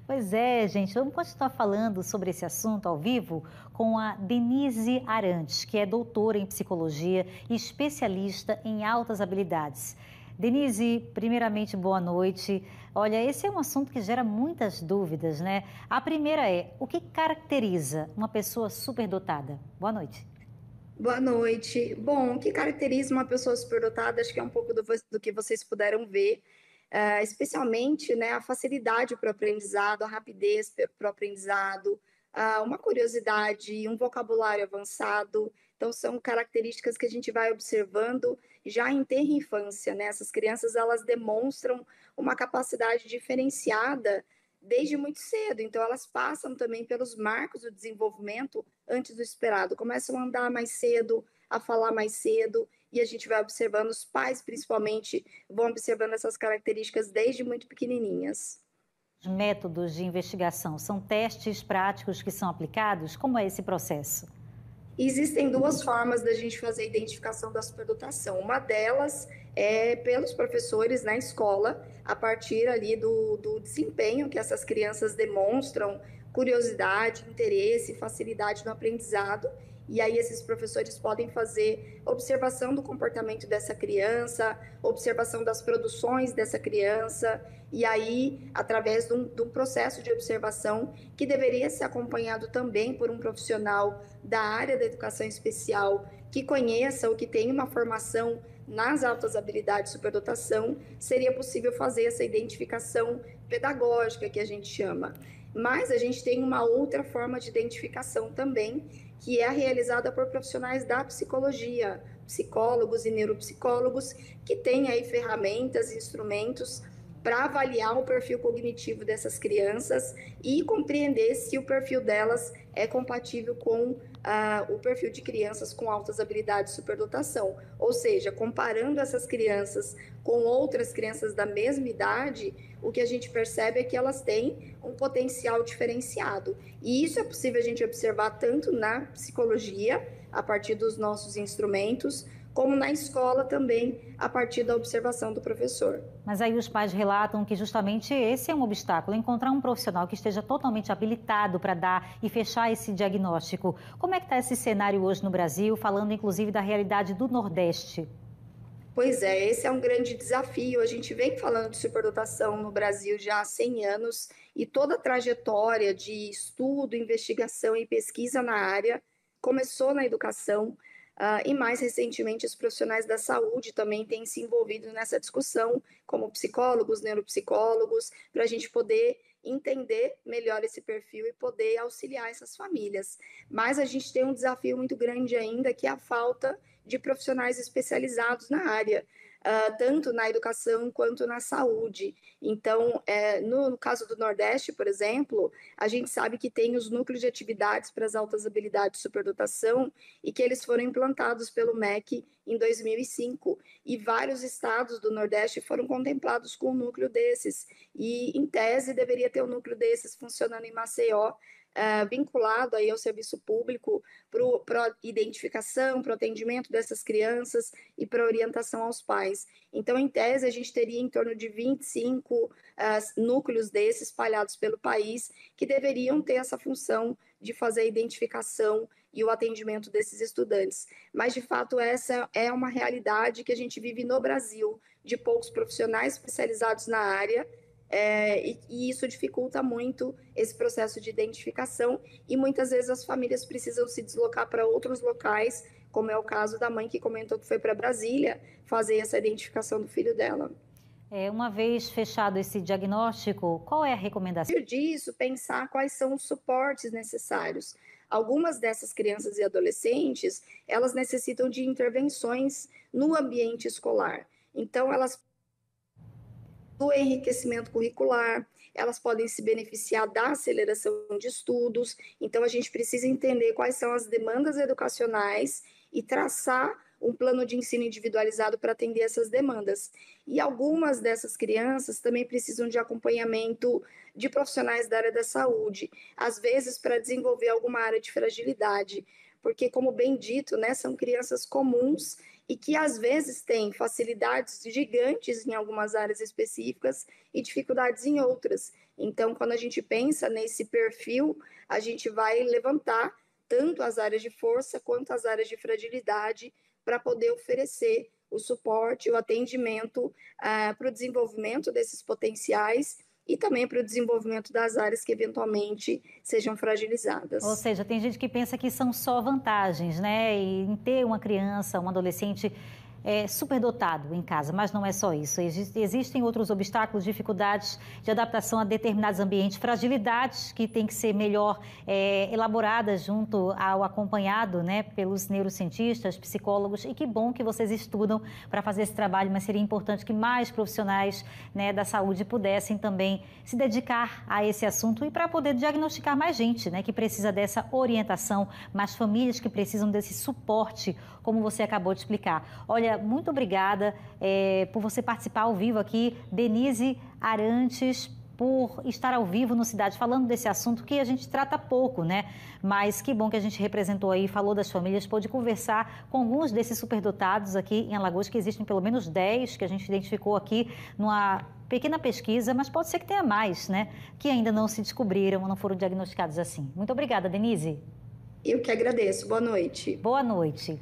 Pois é, gente, vamos continuar falando sobre esse assunto ao vivo com a Denise Arantes, que é doutora em psicologia e especialista em altas habilidades. Denise, primeiramente, boa noite. Olha, esse é um assunto que gera muitas dúvidas, né? A primeira é, o que caracteriza uma pessoa superdotada? Boa noite. Boa noite. Bom, o que caracteriza uma pessoa superdotada, acho que é um pouco do que vocês puderam ver, especialmente, né, a facilidade para o aprendizado, a rapidez para o aprendizado, uma curiosidade, um vocabulário avançado. Então, são características que a gente vai observando já em tenra infância, né? Essas crianças, elas demonstram uma capacidade diferenciada desde muito cedo. Então, elas passam também pelos marcos do desenvolvimento antes do esperado, começam a andar mais cedo, a falar mais cedo, e a gente vai observando, os pais principalmente vão observando essas características desde muito pequenininhas. Os métodos de investigação são testes práticos que são aplicados? Como é esse processo? Existem duas formas da gente fazer a identificação da superdotação. Uma delas é pelos professores na escola, a partir ali do desempenho que essas crianças demonstram, curiosidade, interesse, facilidade no aprendizado. E aí esses professores podem fazer observação do comportamento dessa criança, observação das produções dessa criança, e aí, através de um processo de observação que deveria ser acompanhado também por um profissional da área da educação especial que conheça ou que tenha uma formação nas altas habilidades de superdotação, seria possível fazer essa identificação pedagógica que a gente chama. Mas a gente tem uma outra forma de identificação também, que é realizada por profissionais da psicologia, psicólogos e neuropsicólogos, que têm aí ferramentas e instrumentos para avaliar o perfil cognitivo dessas crianças e compreender se o perfil delas é compatível com o perfil de crianças com altas habilidades de superdotação. Ou seja, comparando essas crianças com outras crianças da mesma idade, o que a gente percebe é que elas têm um potencial diferenciado. E isso é possível a gente observar tanto na psicologia, a partir dos nossos instrumentos, como na escola também, a partir da observação do professor. Mas aí os pais relatam que justamente esse é um obstáculo, encontrar um profissional que esteja totalmente habilitado para dar e fechar esse diagnóstico. Como é que está esse cenário hoje no Brasil, falando inclusive da realidade do Nordeste? Pois é, esse é um grande desafio. A gente vem falando de superdotação no Brasil já há 100 anos e toda a trajetória de estudo, investigação e pesquisa na área começou na educação. E mais recentemente, os profissionais da saúde também têm se envolvido nessa discussão, como psicólogos, neuropsicólogos, para a gente poder entender melhor esse perfil e poder auxiliar essas famílias. Mas a gente tem um desafio muito grande ainda, que é a falta de profissionais especializados na área, tanto na educação quanto na saúde. Então, no caso do Nordeste, por exemplo, a gente sabe que tem os núcleos de atividades para as altas habilidades de superdotação e que eles foram implantados pelo MEC em 2005. E vários estados do Nordeste foram contemplados com um núcleo desses. E, em tese, deveria ter um núcleo desses funcionando em Maceió, vinculado aí ao serviço público para identificação, para o atendimento dessas crianças e para orientação aos pais. Então, em tese, a gente teria em torno de 25 núcleos desses espalhados pelo país que deveriam ter essa função de fazer a identificação e o atendimento desses estudantes. Mas, de fato, essa é uma realidade que a gente vive no Brasil, de poucos profissionais especializados na área, e isso dificulta muito esse processo de identificação e muitas vezes as famílias precisam se deslocar para outros locais, como é o caso da mãe que comentou que foi para Brasília fazer essa identificação do filho dela. Uma vez fechado esse diagnóstico, qual é a recomendação? Disso, pensar quais são os suportes necessários. Algumas dessas crianças e adolescentes, elas necessitam de intervenções no ambiente escolar. Então, elas do enriquecimento curricular, elas podem se beneficiar da aceleração de estudos. Então, a gente precisa entender quais são as demandas educacionais e traçar um plano de ensino individualizado para atender essas demandas. E algumas dessas crianças também precisam de acompanhamento de profissionais da área da saúde, às vezes para desenvolver alguma área de fragilidade, porque, como bem dito, né, são crianças comuns e que às vezes têm facilidades gigantes em algumas áreas específicas e dificuldades em outras. Então, quando a gente pensa nesse perfil, a gente vai levantar tanto as áreas de força quanto as áreas de fragilidade para poder oferecer o suporte, o atendimento para o desenvolvimento desses potenciais e também para o desenvolvimento das áreas que eventualmente sejam fragilizadas. Ou seja, tem gente que pensa que são só vantagens, né? E em ter uma criança, um adolescente superdotado em casa, mas não é só isso. Existem outros obstáculos, dificuldades de adaptação a determinados ambientes, fragilidades que têm que ser melhor elaboradas junto ao acompanhado, né, pelos neurocientistas, psicólogos, e que bom que vocês estudam para fazer esse trabalho, mas seria importante que mais profissionais, né, da saúde pudessem também se dedicar a esse assunto e para poder diagnosticar mais gente, né, que precisa dessa orientação, mais famílias que precisam desse suporte, como você acabou de explicar. Olha, muito obrigada por você participar ao vivo aqui, Denise Arantes, por estar ao vivo no Cidade, falando desse assunto que a gente trata pouco, né? Mas que bom que a gente representou aí, falou das famílias, pôde conversar com alguns desses superdotados aqui em Alagoas, que existem pelo menos 10 que a gente identificou aqui numa pequena pesquisa, mas pode ser que tenha mais, né? Que ainda não se descobriram ou não foram diagnosticados assim. Muito obrigada, Denise. Eu que agradeço. Boa noite. Boa noite.